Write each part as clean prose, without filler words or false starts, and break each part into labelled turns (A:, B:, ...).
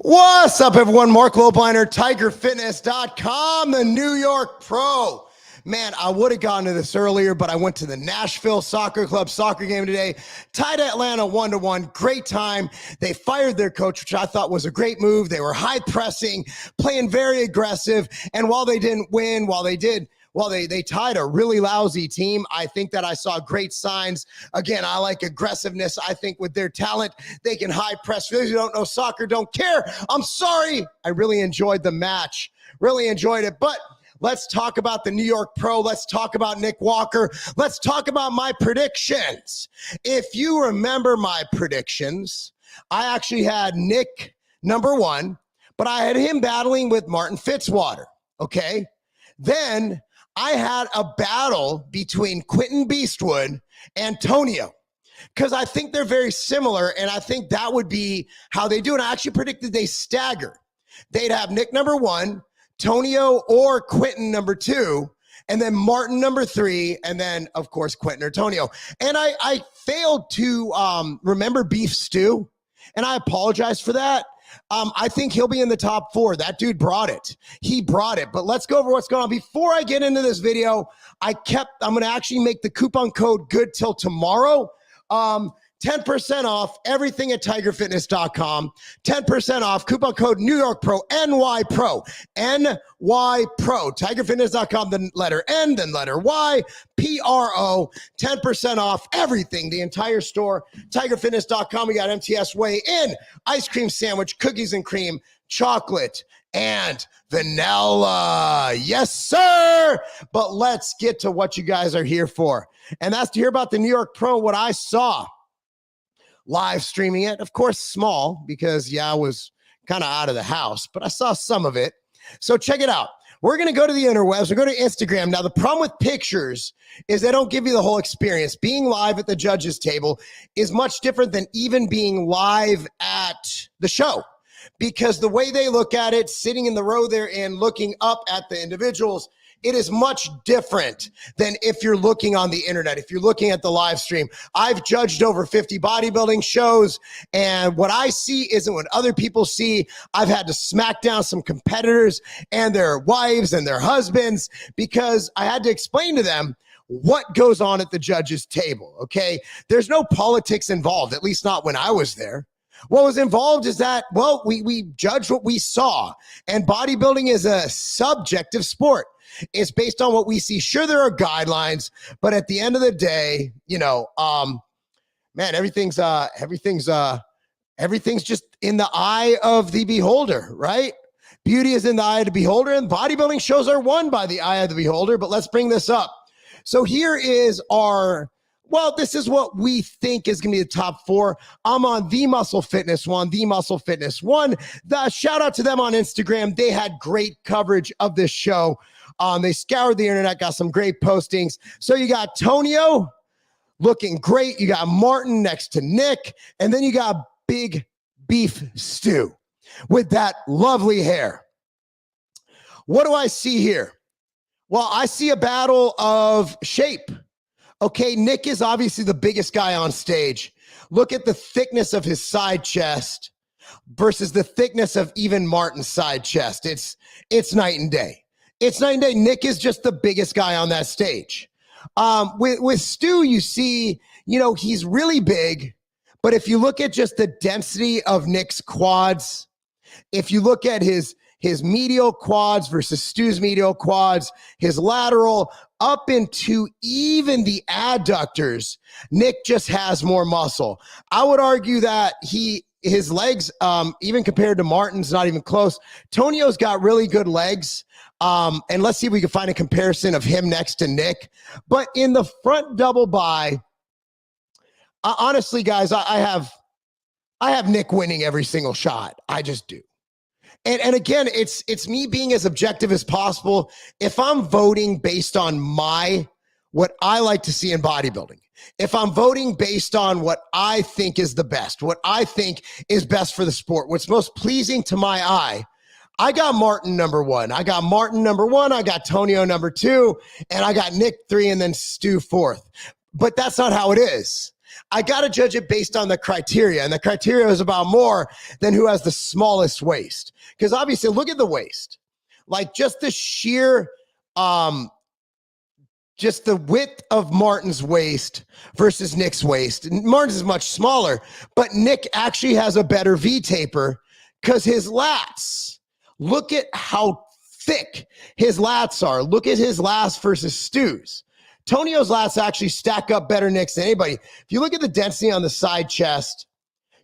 A: What's up, everyone? Mark Lobliner, TigerFitness.com, the New York Pro. Man, I would have gotten to this earlier, but I went to the Nashville Soccer Club soccer game today. Tied Atlanta 1-1. Great time. They fired their coach, which I thought was a great move. They were high pressing, playing very aggressive. And while they didn't win, they tied a really lousy team. I think that I saw great signs. Again, I like aggressiveness. I think with their talent, they can high press. For those who don't know soccer, don't care. I'm sorry. I really enjoyed the match. Really enjoyed it. But let's talk about the New York Pro. Let's talk about Nick Walker. Let's talk about my predictions. If you remember my predictions, I actually had Nick number 1, but I had him battling with Martin Fitzwater. Okay. Then I had a battle between Quentin Beastwood and Tonio because I think they're very similar, and I think that would be how they do it. I actually predicted they stagger. They'd have Nick number 1, Tonio or Quentin number 2, and then Martin number 3, and then, of course, Quentin or Tonio. And I failed to remember Beef Stew, and I apologize for that. I think he'll be in the top 4. That dude brought it. He brought it. But let's go over what's going on. Before I get into this video, I'm going to actually make the coupon code good till tomorrow. 10% off everything at TigerFitness.com. 10% off, coupon code New York Pro, NY Pro, NY Pro. TigerFitness.com, then letter N, then letter Y, PRO. 10% off everything, the entire store. TigerFitness.com. We got MTS Whey in, ice cream sandwich, cookies and cream, chocolate, and vanilla. Yes, sir. But let's get to what you guys are here for. And that's to hear about the New York Pro, what I saw. Live streaming it, of course, small because, I was kind of out of the house, but I saw some of it. So check it out. We're going to go to the interwebs. We're going to Instagram. Now, the problem with pictures is they don't give you the whole experience. Being live at the judges table is much different than even being live at the show, because the way they look at it, sitting in the row they're in, looking up at the individuals, it is much different than if you're looking on the internet, if you're looking at the live stream. I've judged over 50 bodybuilding shows, and what I see isn't what other people see. I've had to smack down some competitors and their wives and their husbands because I had to explain to them what goes on at the judges' table, okay? There's no politics involved, at least not when I was there. What was involved is that, we judged what we saw, and bodybuilding is a subjective sport. It's based on what we see. Sure, there are guidelines, but at the end of the day, everything's just in the eye of the beholder, right? Beauty is in the eye of the beholder, and bodybuilding shows are won by the eye of the beholder. But let's bring this up. So here is this is what we think is going to be the top 4. I'm on The Muscle Fitness One, The Muscle Fitness One. Shout out to them on Instagram. They had great coverage of this show. They scoured the internet, got some great postings. So you got Tonio looking great. You got Martin next to Nick. And then you got Big Beef Stew with that lovely hair. What do I see here? Well, I see a battle of shape. Okay, Nick is obviously the biggest guy on stage. Look at the thickness of his side chest versus the thickness of even Martin's side chest. It's night and day. It's night and day. Nick is just the biggest guy on that stage. With Stu, you see, he's really big, but if you look at just the density of Nick's quads, if you look at his medial quads versus Stu's medial quads, his lateral up into even the adductors, Nick just has more muscle. I would argue that his legs, even compared to Martin's, not even close. Tonio's got really good legs. And let's see if we can find a comparison of him next to Nick. But in the front double by, honestly, guys, I have Nick winning every single shot. I just do. And again, it's me being as objective as possible. If I'm voting based on what I like to see in bodybuilding, if I'm voting based on what I think is the best, what I think is best for the sport, what's most pleasing to my eye, I got Martin number 1. I got Tonio number 2, and I got Nick 3, and then Stu 4th. But that's not how it is. I got to judge it based on the criteria. And the criteria is about more than who has the smallest waist. Because obviously, look at the waist. Like just the sheer, just the width of Martin's waist versus Nick's waist. Martin's is much smaller, but Nick actually has a better V taper because his lats. Look at how thick his lats are. Look at his lats versus Stu's. Tonio's lats actually stack up better Nick's than anybody. If you look at the density on the side chest,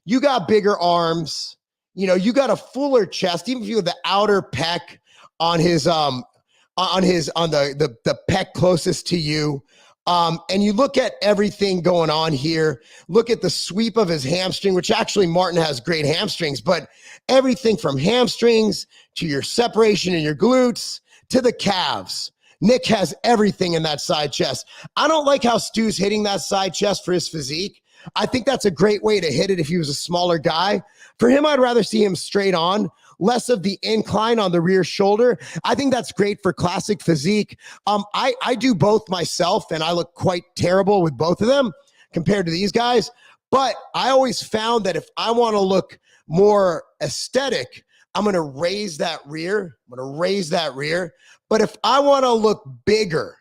A: you got bigger arms. You know, you got a fuller chest. Even if you have the outer pec on his on the pec closest to you. And you look at everything going on here. Look at the sweep of his hamstring, which actually Martin has great hamstrings, but everything from hamstrings to your separation in your glutes to the calves. Nick has everything in that side chest. I don't like how Stu's hitting that side chest for his physique. I think that's a great way to hit it if he was a smaller guy. For him, I'd rather see him straight on, less of the incline on the rear shoulder. I think that's great for classic physique. I do both myself, and I look quite terrible with both of them compared to these guys. But I always found that if I want to look more aesthetic, I'm going to raise that rear. But if I want to look bigger,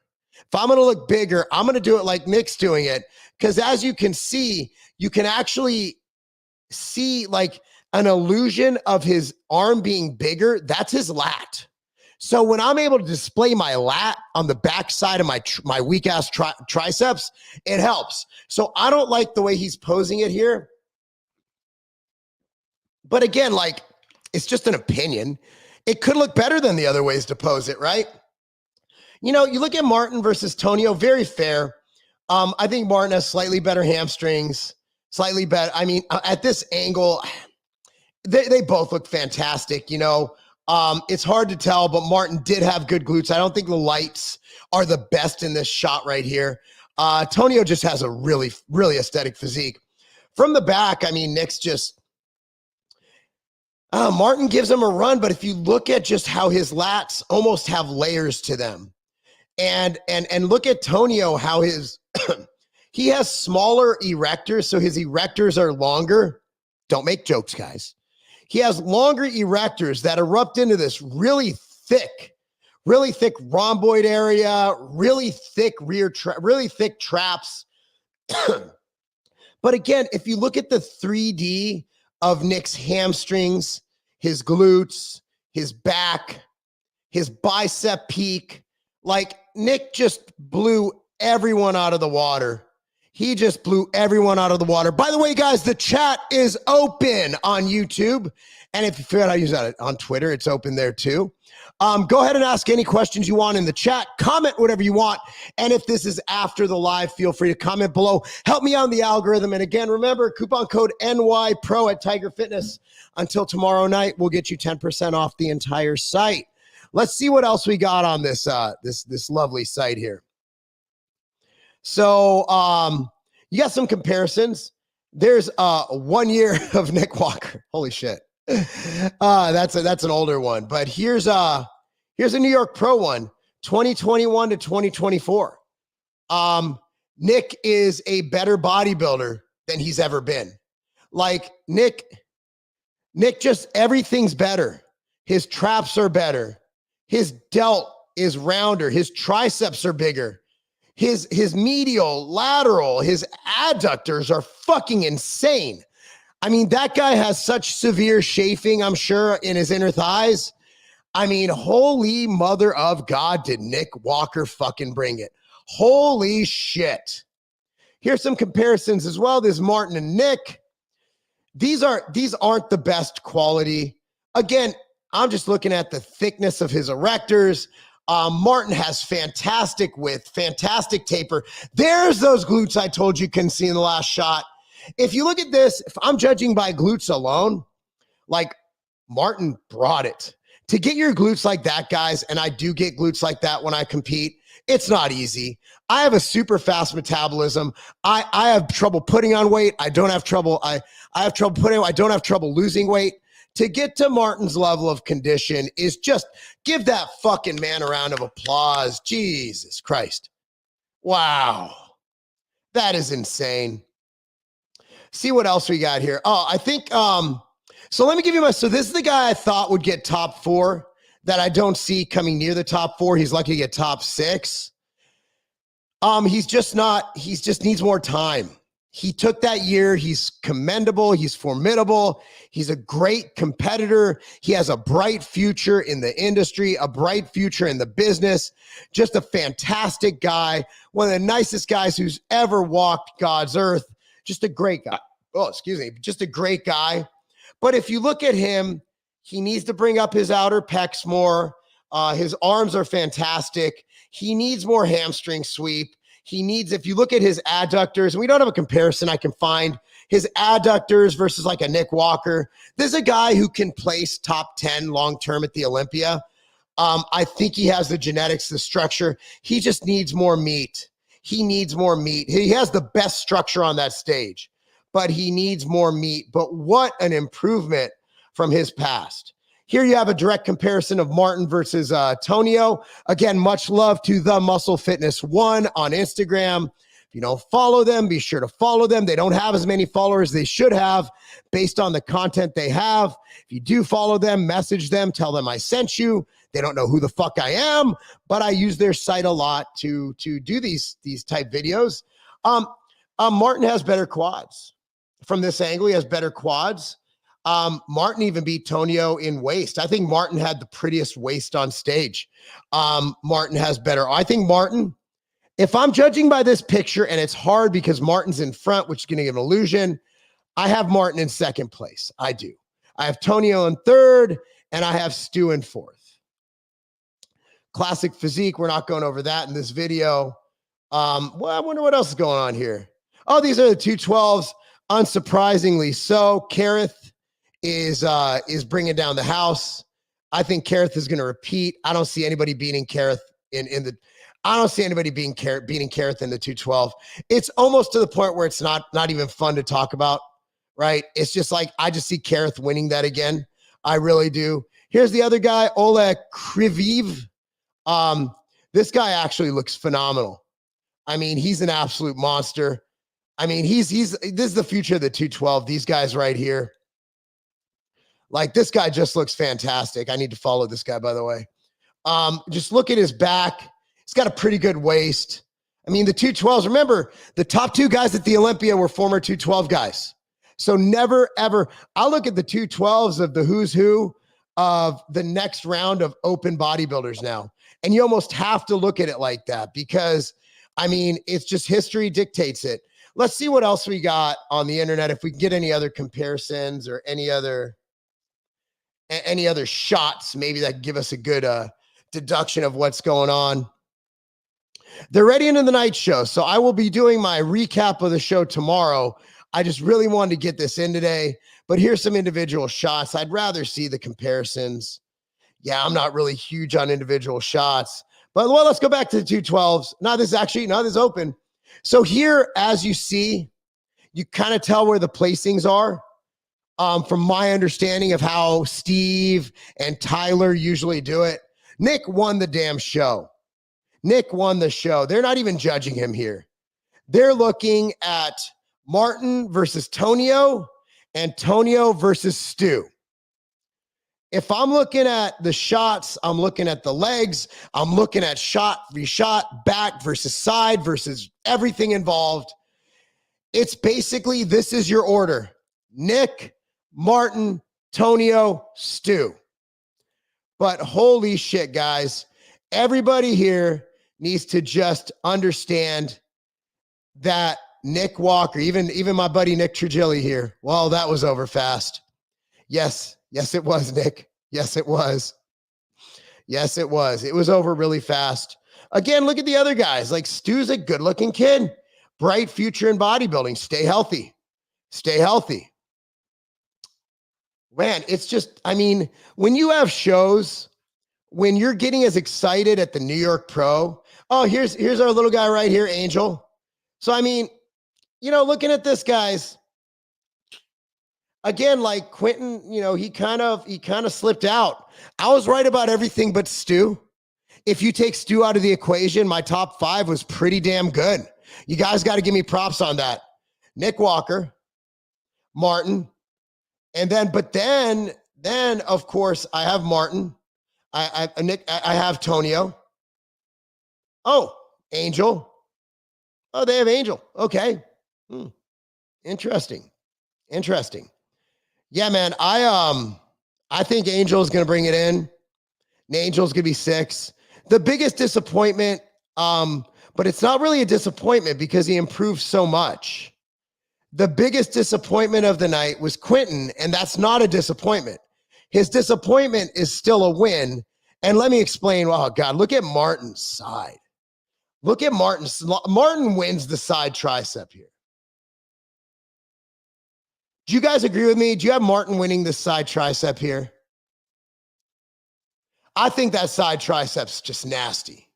A: I'm going to do it like Nick's doing it. Because as you can see, you can actually see like an illusion of his arm being bigger. That's his lat. So when I'm able to display my lat on the back side of my weak ass triceps, it helps. So I don't like the way he's posing it here. But again, like, it's just an opinion. It could look better than the other ways to pose it, right? You know, you look at Martin versus Tonio, very fair. I think Martin has slightly better hamstrings, slightly better. I mean, at this angle, they both look fantastic. You know, it's hard to tell, but Martin did have good glutes. I don't think the lights are the best in this shot right here. Tonio just has a really, really aesthetic physique. From the back, I mean, Nick's just, Martin gives him a run, but if you look at just how his lats almost have layers to them, and look at Tonio, how his he has smaller erectors, so his erectors are longer. Don't make jokes, guys. He has longer erectors that erupt into this really thick rhomboid area, really thick really thick traps. But again, if you look at the 3D of Nick's hamstrings, his glutes, his back, his bicep peak, like Nick just blew everyone out of the water. He just blew everyone out of the water. By the way, guys, the chat is open on YouTube. And if you figured out how to use that on Twitter, it's open there too. Go ahead and ask any questions you want in the chat. Comment whatever you want. And if this is after the live, feel free to comment below. Help me on the algorithm. And again, remember, coupon code NYPRO at Tiger Fitness. Until tomorrow night, we'll get you 10% off the entire site. Let's see what else we got on this this lovely site here. So you got some comparisons. There's 1 year of Nick Walker. Holy shit. That's an older one. But here's a New York Pro one, 2021 to 2024. Nick is a better bodybuilder than he's ever been. Like Nick just, everything's better. His traps are better. His delt is rounder. His triceps are bigger. His medial, lateral, his adductors are fucking insane. I mean, that guy has such severe chafing, I'm sure, in his inner thighs. I mean, holy mother of God, did Nick Walker fucking bring it. Holy shit. Here's some comparisons as well. There's Martin and Nick. These aren't the best quality. Again, I'm just looking at the thickness of his erectors. Martin has fantastic width, fantastic taper. There's those glutes I told you couldn't see in the last shot. If you look at this, if I'm judging by glutes alone, like Martin brought it. To get your glutes like that, guys, and I do get glutes like that when I compete, it's not easy. I have a super fast metabolism. I have trouble putting on weight. I don't have trouble. I have trouble putting. I don't have trouble losing weight. To get to Martin's level of condition is just, give that fucking man a round of applause. Jesus Christ. Wow. That is insane. See what else we got here. Oh, I think, so let me give you so this is the guy I thought would get top 4 that I don't see coming near the top 4. He's lucky to get top 6. He's just needs more time. He took that year. He's commendable. He's formidable. He's a great competitor. He has a bright future in the industry, a bright future in the business. Just a fantastic guy. One of the nicest guys who's ever walked God's earth. Just a great guy. Oh, excuse me. Just a great guy. But if you look at him, he needs to bring up his outer pecs more. His arms are fantastic. He needs more hamstring sweep. He needs, if you look at his adductors, and we don't have a comparison I can find, his adductors versus like a Nick Walker. There's a guy who can place top 10 long-term at the Olympia. I think he has the genetics, the structure. He just needs more meat. He needs more meat. He has the best structure on that stage, but he needs more meat. But what an improvement from his past. Here you have a direct comparison of Martin versus Tonio. Again, much love to The Muscle Fitness 1 on Instagram. If you don't follow them, be sure to follow them. They don't have as many followers they should have based on the content they have. If you do follow them, message them, tell them I sent you. They don't know who the fuck I am, but I use their site a lot to do these type videos. Martin has better quads. From this angle, he has better quads. Martin even beat Tonio in waist. I think Martin had the prettiest waist on stage. Martin has better. I think Martin, if I'm judging by this picture, and it's hard because Martin's in front, which is going to give an illusion, I have Martin in second place. I do. I have Tonio in third, and I have Stu in fourth. Classic physique. We're not going over that in this video. Well, I wonder what else is going on here. Oh, these are the 212s. Unsurprisingly so, Kareth is bringing down the house. I think Kareth is going to repeat. I don't see anybody beating Kareth I don't see anybody beating Kareth in the 212. It's almost to the point where it's not even fun to talk about, right? It's just like, I just see Kareth winning that again. I really do. Here's the other guy, Electrifying. This guy actually looks phenomenal. I mean, he's an absolute monster. I mean, this is the future of the 212. These guys right here. Like, this guy just looks fantastic. I need to follow this guy, by the way. Just look at his back. He's got a pretty good waist. I mean, the 212s, remember, the top 2 guys at the Olympia were former 212 guys. So never, ever. I look at the 212s of the who's who of the next round of open bodybuilders now. And you almost have to look at it like that because, I mean, it's just history dictates it. Let's see what else we got on the internet. If we can get any other comparisons or any other shots, maybe that give us a good deduction of what's going on. They're ready into the night show. So I will be doing my recap of the show tomorrow. I just really wanted to get this in today, but here's some individual shots. I'd rather see the comparisons. Yeah, I'm not really huge on individual shots, but well, let's go back to the 212s. This is open. So here, as you see, you kind of tell where the placings are. From my understanding of how Steve and Tyler usually do it, Nick won the damn show. Nick won the show. They're not even judging him here. They're looking at Martin versus Tonio and Tonio versus Stu. If I'm looking at the shots, I'm looking at the legs, I'm looking at shot, reshot, back versus side versus everything involved. It's basically, this is your order. Nick, Martin, Tonio, Stu. But holy shit, guys. Everybody here needs to just understand that Nick Walker, even my buddy Nick Trigilli here, well, that was over fast. Yes, it was, Nick. Yes, it was. Yes, it was. It was over really fast. Again, look at the other guys. Like, Stu's a good-looking kid. Bright future in bodybuilding. Stay healthy. Stay healthy. Man, it's just, I mean, when you have shows, when you're getting as excited at the New York Pro, oh, here's our little guy right here, Angel. So, I mean, looking at this, guys, again, like Quentin, he kind of slipped out. I was right about everything but Stu. If you take Stu out of the equation, my top 5 was pretty damn good. You guys got to give me props on that. Nick Walker, Martin. And then, but then of course, I have Martin. Nick, I have Tonio. Oh, Angel. Oh, they have Angel. Okay. Interesting. Yeah, man. I think Angel's gonna bring it in. Angel's gonna be 6. The biggest disappointment, but it's not really a disappointment because he improved so much. The biggest disappointment of the night was Quentin, and that's not a disappointment. His disappointment is still a win. And let me explain. Oh, God, look at Martin's side. Look at Martin's. Martin wins the side tricep here. Do you guys agree with me? Do you have Martin winning the side tricep here? I think that side tricep's just nasty.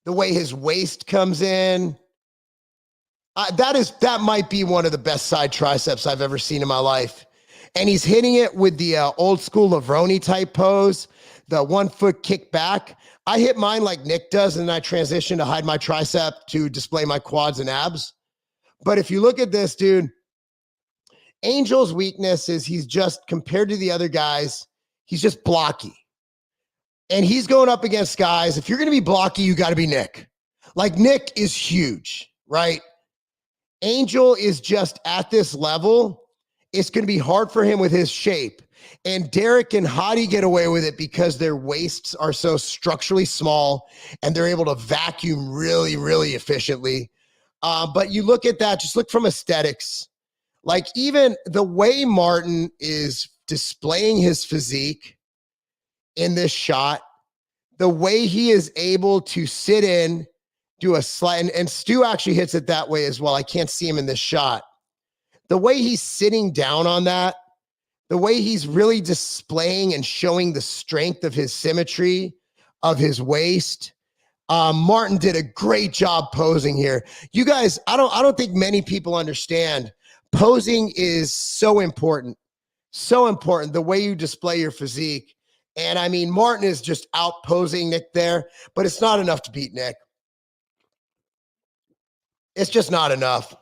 A: The way his waist comes in. That might be one of the best side triceps I've ever seen in my life. And he's hitting it with the old school Lavroni type pose, the 1 foot kick back. I hit mine like Nick does, and then I transition to hide my tricep to display my quads and abs. But if you look at this, dude, Angel's weakness is he's just, compared to the other guys, he's just blocky. And he's going up against guys. If you're going to be blocky, you got to be Nick. Like, Nick is huge, right? Angel is just at this level. It's going to be hard for him with his shape. And Derek and Hadi get away with it because their waists are so structurally small and they're able to vacuum really, really efficiently. But you look at that, just look from aesthetics. Like, even the way Martin is displaying his physique in this shot, the way he is able to sit in, do a slide, and Stu actually hits it that way as well. I can't see him in this shot. The way he's sitting down on that, the way he's really displaying and showing the strength of his symmetry of his waist. Martin did a great job posing here. You guys, I don't think many people understand. Posing is so important. So important, the way you display your physique. And I mean, Martin is just out posing Nick there, but it's not enough to beat Nick. It's just not enough.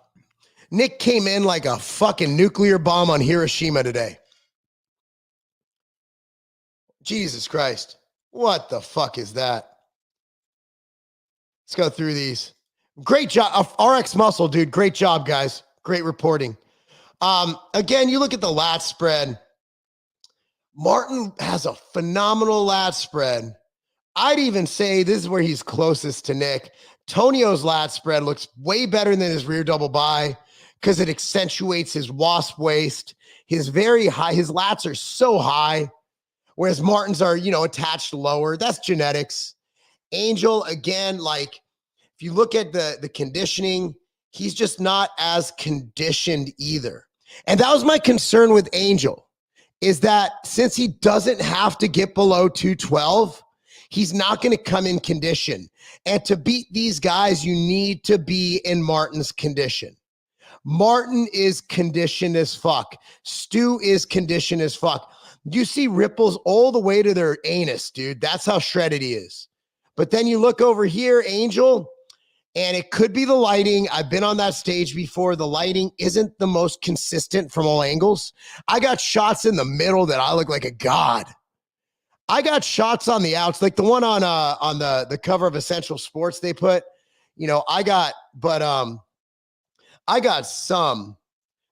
A: Nick came in like a fucking nuclear bomb on Hiroshima today. Jesus Christ. What the fuck is that? Let's go through these. Great job. RX Muscle, dude. Great job, guys. Great reporting. Again, you look at the lat spread. Martin has a phenomenal lat spread. I'd even say this is where he's closest to Nick. Tonio's lat spread looks way better than his rear double bi because it accentuates his wasp waist. His very high, his lats are so high, whereas Martin's are, attached lower. That's genetics. Angel, again, like, if you look at the conditioning, he's just not as conditioned either. And that was my concern with Angel, is that since he doesn't have to get below 212, he's not going to come in condition. And to beat these guys, you need to be in Martin's condition. Martin is conditioned as fuck. Stu is conditioned as fuck. You see ripples all the way to their anus, dude. That's how shredded he is. But then you look over here, Angel, and it could be the lighting. I've been on that stage before. The lighting isn't the most consistent from all angles. I got shots in the middle that I look like a god. I got shots on the outs, like the one on the cover of Essential Sports they put. I got some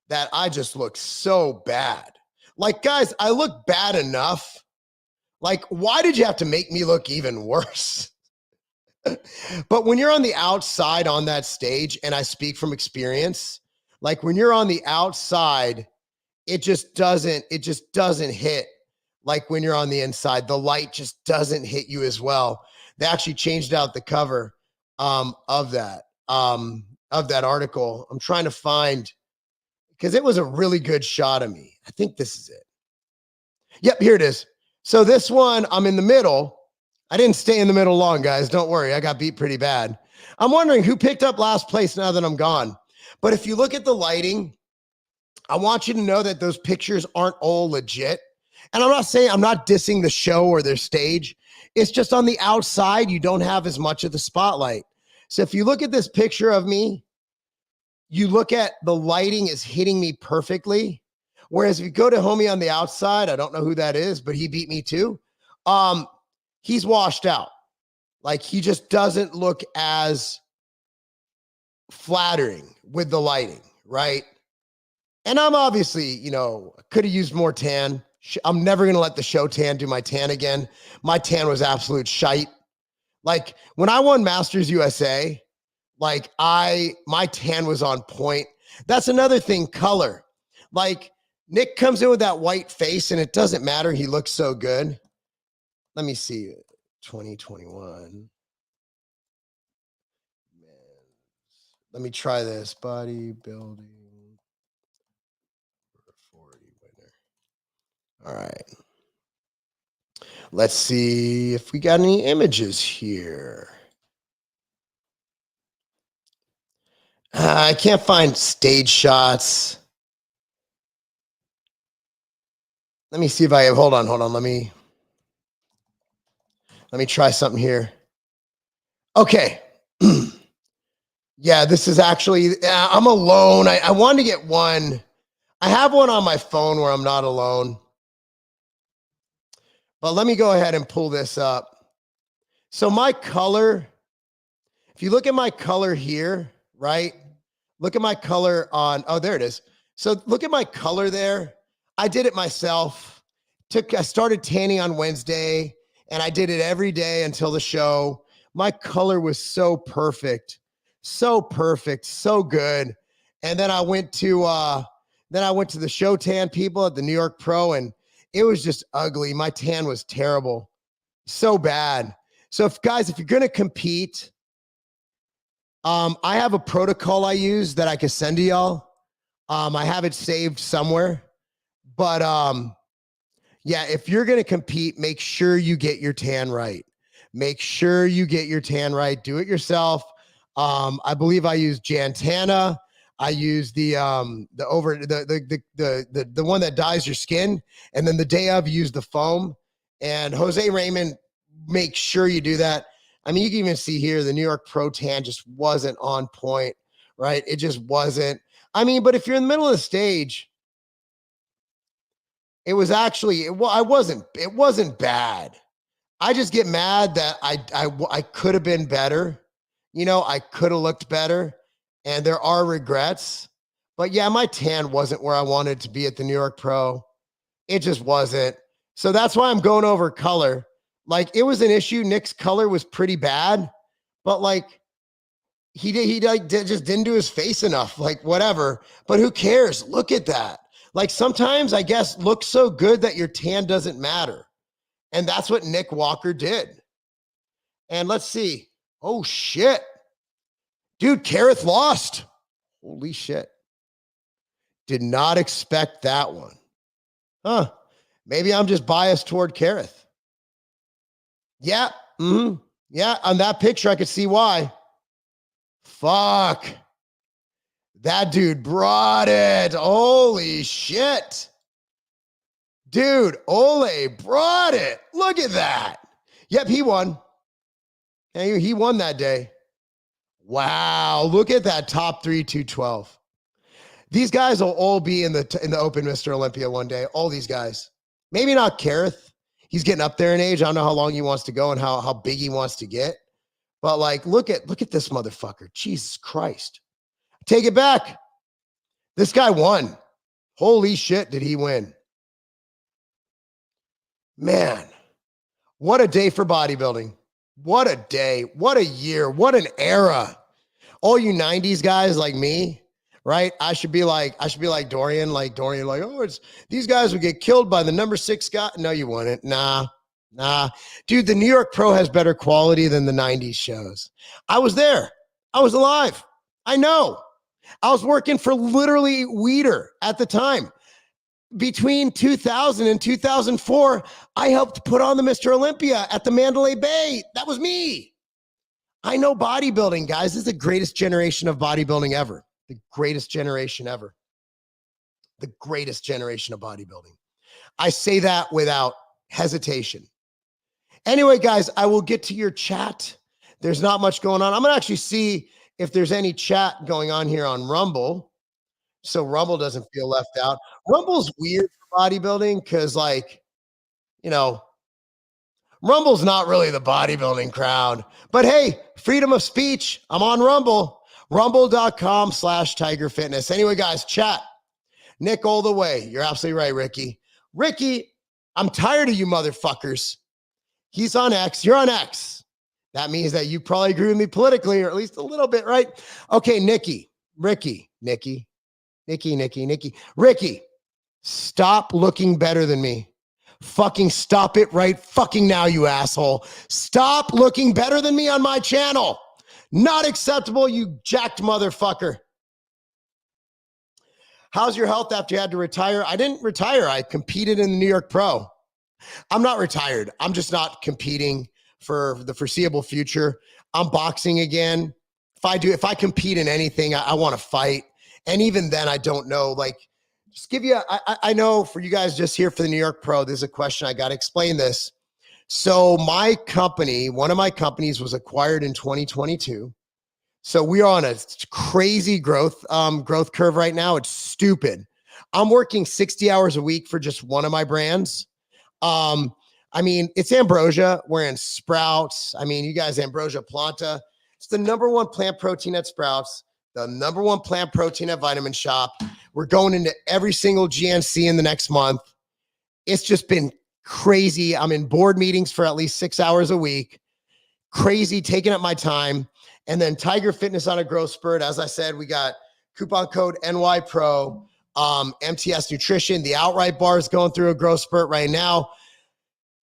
A: that I just look so bad. Like, guys, I look bad enough. Like, why did you have to make me look even worse? But when you're on the outside on that stage, and I speak from experience, like when you're on the outside, it just doesn't hit like when you're on the inside. The light just doesn't hit you as well. They actually changed out the cover of that article. I'm trying to find, because it was a really good shot of me. I think this is it. Yep, here it is. So this one, I'm in the middle. I didn't stay in the middle long, guys. Don't worry. I got beat pretty bad. I'm wondering who picked up last place now that I'm gone. But if you look at the lighting, I want you to know that those pictures aren't all legit. And I'm not dissing the show or their stage. It's just on the outside, you don't have as much of the spotlight. So if you look at this picture of me, you look at the lighting is hitting me perfectly. Whereas if you go to homie on the outside, I don't know who that is, but he beat me too. He's washed out. Like he just doesn't look as flattering with the lighting, right? And I'm obviously, you know, could have used more tan. I'm never going to let the show tan do my tan again. My tan was absolute shite. Like when I won Masters USA, like my tan was on point. That's another thing, color. Like Nick comes in with that white face and it doesn't matter. He looks so good. Let me see. 2021. Let me try this. Bodybuilding 40 winner. All right. Let's see if we got any images here. I can't find stage shots. Let me see if I have, hold on. Let me try something here. Okay. Yeah, this is actually, I'm alone. I wanted to get one. I have one on my phone where I'm not alone. But let me go ahead and pull this up. So my color, if you look at my color here, right? Look at my color on, oh, there it is. So look at my color there. I did it myself. I started tanning on Wednesday and I did it every day until the show. My color was so perfect, so good. And then I went to the show tan people at the New York Pro and it was just ugly. My tan was terrible, so bad. So if you're going to compete, I have a protocol I use that I can send to y'all. I have it saved somewhere, but yeah, if you're going to compete, make sure you get your tan right. Make sure you get your tan right. Do it yourself. I believe I use Jantana. I use the one that dyes your skin, and then the day of use the foam. And Jose Raymond, make sure you do that. I mean, you can even see here the New York Pro Tan just wasn't on point, right? It just wasn't. I mean, but if you're in the middle of the stage, it was actually it wasn't bad. I just get mad that I could have been better. You know, I could have looked better, and there are regrets. But yeah, my tan wasn't where I wanted to be at the New York Pro. It just wasn't. So that's why I'm going over color. Like it was an issue. Nick's color was pretty bad, but like he just didn't do his face enough. Like whatever. But who cares? Look at that. Like sometimes I guess looks so good that your tan doesn't matter. And that's what Nick Walker did. And let's see. Oh shit. Dude, Kareth lost. Holy shit. Did not expect that one. Huh. Maybe I'm just biased toward Kareth. Yeah. Yeah. On that picture, I could see why. Fuck. That dude brought it. Holy shit. Dude, Ole brought it. Look at that. Yep, he won. Hey, he won that day. Wow. Look at that top 3, 212. These guys will all be in the Open Mr. Olympia one day. All these guys. Maybe not Kareth. He's getting up there in age. I don't know how long he wants to go and how big he wants to get. But like, look at this motherfucker. Jesus Christ. Take it back. This guy won. Holy shit, did he win? Man, what a day for bodybuilding. What a day. What a year. What an era. All you 90s guys like me, right? I should be like Dorian, like, oh, it's these guys would get killed by the number 6 guy. No, you wouldn't. Nah. Dude, the New York Pro has better quality than the 90s shows. I was there. I was alive. I know. I was working for literally Weider at the time. Between 2000 and 2004, I helped put on the Mr. Olympia at the Mandalay Bay. That was me. I know bodybuilding, guys. This is the greatest generation of bodybuilding ever. The greatest generation ever. The greatest generation of bodybuilding. I say that without hesitation. Anyway, guys, I will get to your chat. There's not much going on. I'm going to actually see if there's any chat going on here on Rumble, so Rumble doesn't feel left out. Rumble's weird for bodybuilding because, like, you know, Rumble's not really the bodybuilding crowd. But hey, freedom of speech. I'm on Rumble. Rumble.com/Tiger Fitness. Anyway, guys, chat. Nick all the way. You're absolutely right, Ricky. Ricky, I'm tired of you motherfuckers. He's on X. You're on X. That means that you probably agree with me politically, or at least a little bit, right? Okay, Ricky, stop looking better than me. Fucking stop it right fucking now, you asshole. Stop looking better than me on my channel. Not acceptable, you jacked motherfucker. How's your health after you had to retire? I didn't retire. I competed in the New York Pro. I'm not retired. I'm just not competing for the foreseeable future. I'm boxing again. If I compete in anything, I want to fight. And even then, I don't know. Like, just give you, I know for you guys just here for the New York Pro, there's a question. I got to explain this. So my company, one of my companies was acquired in 2022. So we are on a crazy growth curve right now. It's stupid. I'm working 60 hours a week for just one of my brands. I mean, it's Ambrosia. We're in Sprouts. I mean, you guys, Ambrosia Planta. It's the #1 plant protein at Sprouts, the #1 plant protein at Vitamin Shop. We're going into every single GNC in the next month. It's just been crazy. I'm in board meetings for at least 6 hours a week. Crazy, taking up my time. And then Tiger Fitness on a growth spurt. As I said, we got coupon code NYPRO, MTS Nutrition. The outright bar is going through a growth spurt right now.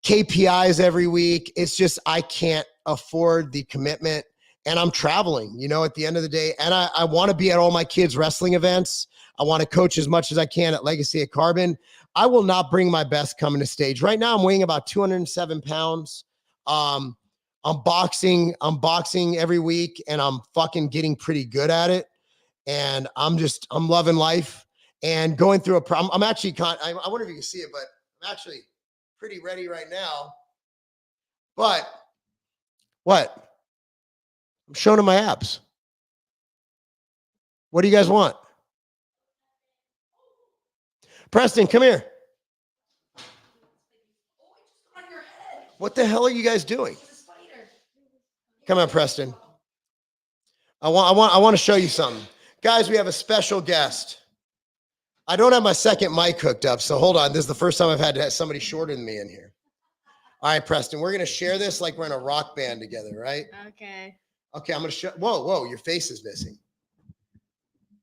A: KPIs every week. It's just, I can't afford the commitment, and I'm traveling, you know, at the end of the day. And I want to be at all my kids' wrestling events. I want to coach as much as I can at Legacy of Carbon. I will not bring my best coming to stage. Right now, I'm weighing about 207 pounds. I'm boxing every week, and I'm fucking getting pretty good at it. And I'm loving life and going through a problem. I'm actually, I wonder if you can see it, but I'm actually pretty ready right now. But what? I'm showing them my abs. What do you guys want? Preston, come here. What the hell are you guys doing? Come on, Preston. I want to show you something. Guys, we have a special guest. I don't have my second mic hooked up, so hold on. This is the first time I've had to have somebody shorter than me in here. All right, Preston, we're going to share this like we're in a rock band together, right?
B: Okay.
A: Okay, I'm going to show. Whoa, your face is missing.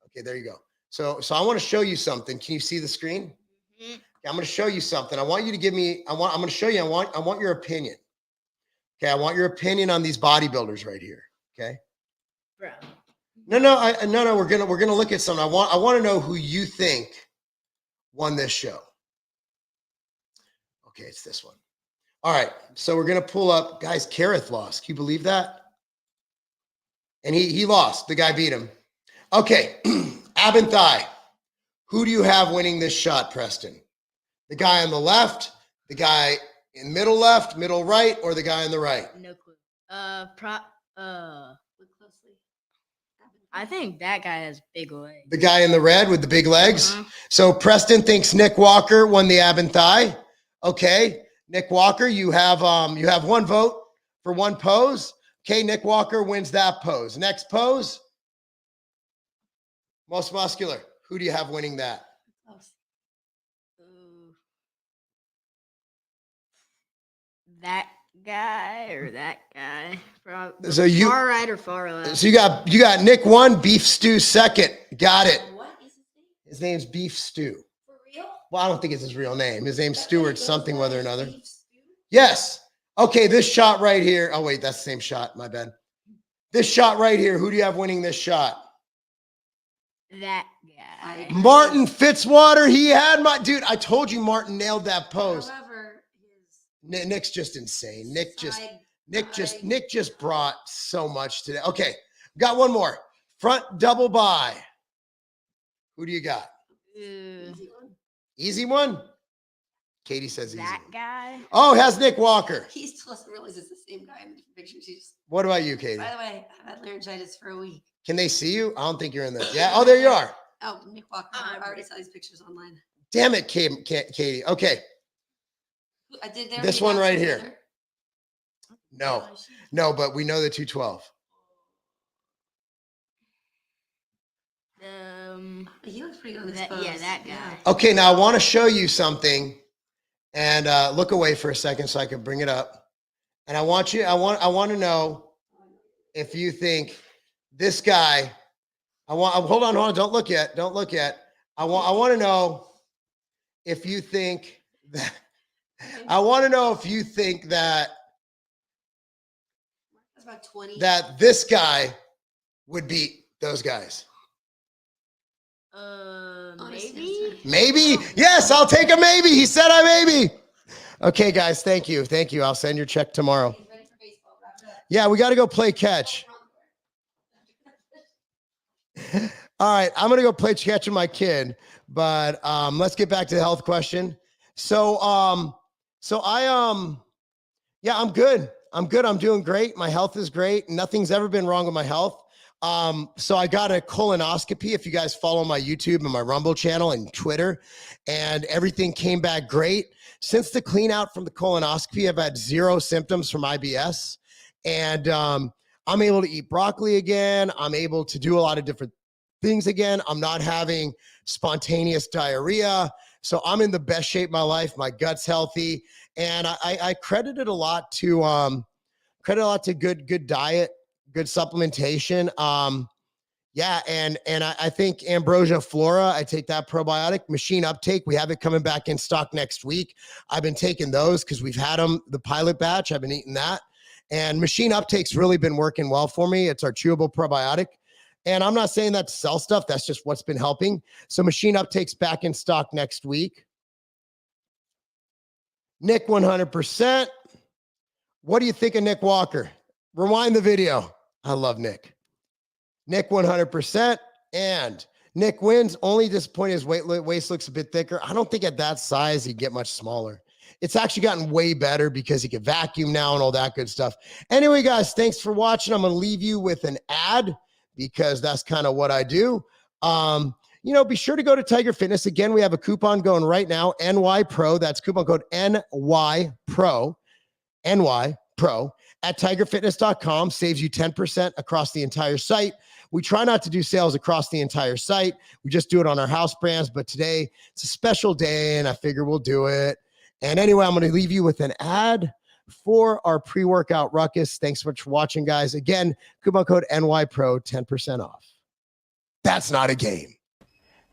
A: Okay, there you go. So I want to show you something. Can you see the screen? Mm-hmm. Okay, I'm going to show you something. I want you to give me, I'm going to show you, I want your opinion. Okay, I want your opinion on these bodybuilders right here. Okay.
B: Bro.
A: No. We're gonna look at something. I want to know who you think won this show. Okay, it's this one. All right, so we're gonna pull up. Guys, Kareth lost. Can you believe that? And he lost. The guy beat him. Okay, ab and thigh. Who do you have winning this shot, Preston? The guy on the left, the guy in middle left, middle right, or the guy on the right?
B: No clue. Look closely. I think that guy has big legs.
A: The guy in the red with the big legs.
B: Uh-huh.
A: So Preston thinks Nick Walker won the ab and thigh. Okay, Nick Walker, you have one vote for one pose. Okay, Nick Walker wins that pose. Next pose. Most muscular. Who do you have winning that?
B: That guy or that guy?
A: So you
B: far right or far left?
A: So you got Nick 1, Beef Stew 2nd. Got it.
B: What is his name?
A: His name's Beef Stew.
B: For real?
A: Well, I don't think it's his real name. His name's Stewart something, whether or another. Yes. Okay, this shot right here. Oh, wait, that's the same shot. My bad. This shot right here. Who do you have winning this shot?
B: That guy.
A: Martin Fitzwater. He had my dude. I told you Martin nailed that pose.
B: However,
A: Nick's just insane. Nick just brought so much today. Okay, got one more. Front double by. Who do you got? Easy one? Katie says easy.
B: That guy.
A: Oh, it has Nick Walker.
C: He still doesn't realize it's the same guy in the different pictures.
A: What about you, Katie?
C: By the way, I've had laryngitis for a week.
A: Can they see you? I don't think you're in there. Yeah. Oh, there you are.
C: Oh, Nick Walker. I already saw these pictures online.
A: Damn it, Katie. Okay.
C: I did
A: this one right here. No, but we know the 212.
C: He looks pretty good.
B: Yeah, that guy.
A: Okay, now I want to show you something, and look away for a second so I can bring it up. And I want to know if you think this guy. Hold on, don't look yet. I want to know if you think that. I want to know if you think that.
C: That's about 20.
A: That this guy would beat those guys.
B: Maybe.
A: Maybe? Yes, I'll take a maybe. He said I maybe. Okay, guys, thank you. I'll send your check tomorrow. Yeah, we got to go play catch. All right, I'm going to go play catch with my kid, but let's get back to the health question. So I'm good. I'm doing great. My health is great. Nothing's ever been wrong with my health. So I got a colonoscopy, if you guys follow my YouTube and my Rumble channel and Twitter, and everything came back great. Since the clean out from the colonoscopy, I've had 0 symptoms from IBS, and I'm able to eat broccoli again. I'm able to do a lot of different things again. I'm not having spontaneous diarrhea. So I'm in the best shape of my life. My gut's healthy, and I credit it a lot to good diet, good supplementation. And I think Ambrosia flora, I take that probiotic. Machine uptake, we have it coming back in stock next week. I've been taking those because we've had them, the pilot batch. I've been eating that. And machine uptake's really been working well for me. It's our chewable probiotic. And I'm not saying that to sell stuff. That's just what's been helping. So machine uptake's back in stock next week. Nick 100%. What do you think of Nick Walker? Rewind the video. I love Nick. Nick 100%. And Nick wins. Only disappointed his waist looks a bit thicker. I don't think at that size he'd get much smaller. It's actually gotten way better because he can vacuum now and all that good stuff. Anyway, guys, thanks for watching. I'm going to leave you with an ad because that's kind of what I do. Be sure to go to Tiger Fitness. Again, we have a coupon going right now, NY Pro. That's coupon code NY Pro at tigerfitness.com. Saves you 10% across the entire site. We try not to do sales across the entire site. We just do it on our house brands. But today it's a special day and I figure we'll do it. And anyway, I'm going to leave you with an ad for our pre-workout Ruckus. Thanks so much for watching, guys. Again, coupon code NYPRO, 10% off. That's not a game.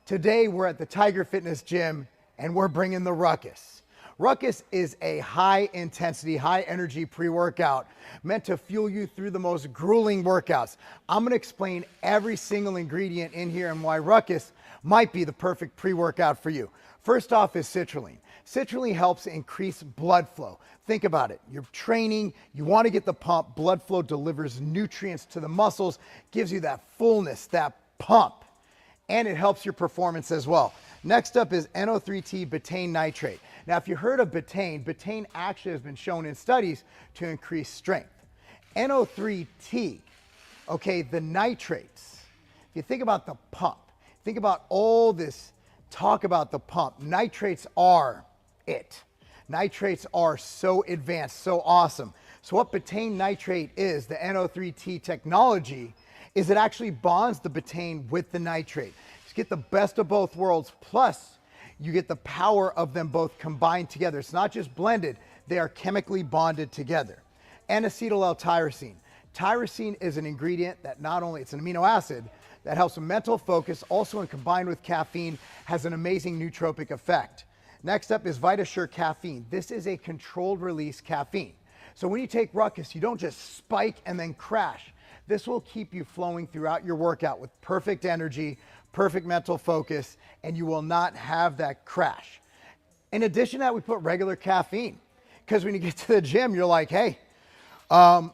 A: Today, we're at the Tiger Fitness Gym, and we're bringing the Ruckus. Ruckus is a high-intensity, high-energy pre-workout meant to fuel you through the most grueling workouts. I'm going to explain every single ingredient in here and why Ruckus might be the perfect pre-workout for you. First off is citrulline. Citrulline helps increase blood flow. Think about it. You're training, you want to get the pump. Blood flow delivers nutrients to the muscles, gives you that fullness, that pump, and it helps your performance as well. Next up is NO3T betaine nitrate. Now, if you heard of betaine actually has been shown in studies to increase strength. NO3T, okay, the nitrates. If you think about the pump, think about all this talk about the pump. Nitrates are it. Nitrates are so advanced, so awesome. So what betaine nitrate is, the NO3T technology, is it actually bonds the betaine with the nitrate. You get the best of both worlds, plus you get the power of them both combined together. It's not just blended, they are chemically bonded together. And acetyl L-tyrosine. Tyrosine is an ingredient that not only, it's an amino acid that helps with mental focus, also when combined with caffeine, has an amazing nootropic effect. Next up is VitaSure caffeine. This is a controlled release caffeine. So when you take Ruckus, you don't just spike and then crash. This will keep you flowing throughout your workout with perfect energy, perfect mental focus, and you will not have that crash. In addition to that, we put regular caffeine, because when you get to the gym, you're like, hey, I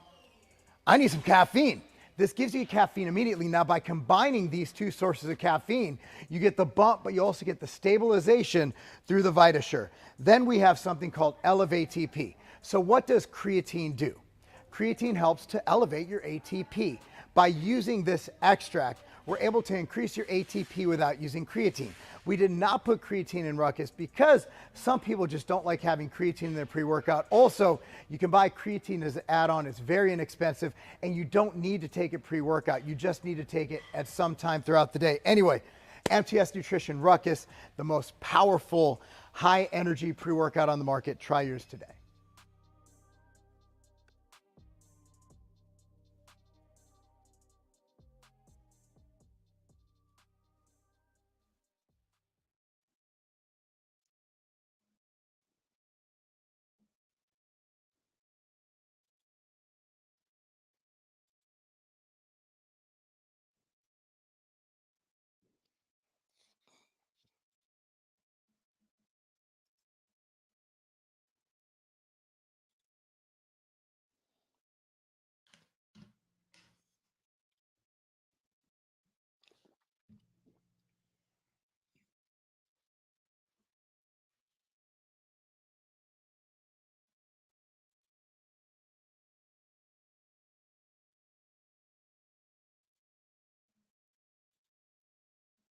A: need some caffeine. This gives you caffeine immediately. Now, by combining these two sources of caffeine, you get the bump, but you also get the stabilization through the VitaSure. Then we have something called Elevate ATP. So what does creatine do? Creatine helps to elevate your ATP. By using this extract, we're able to increase your ATP without using creatine. We did not put creatine in Ruckus because some people just don't like having creatine in their pre-workout. Also, you can buy creatine as an add-on. It's very inexpensive, and you don't need to take it pre-workout. You just need to take it at some time throughout the day. Anyway, MTS Nutrition Ruckus, the most powerful, high-energy pre-workout on the market. Try yours today.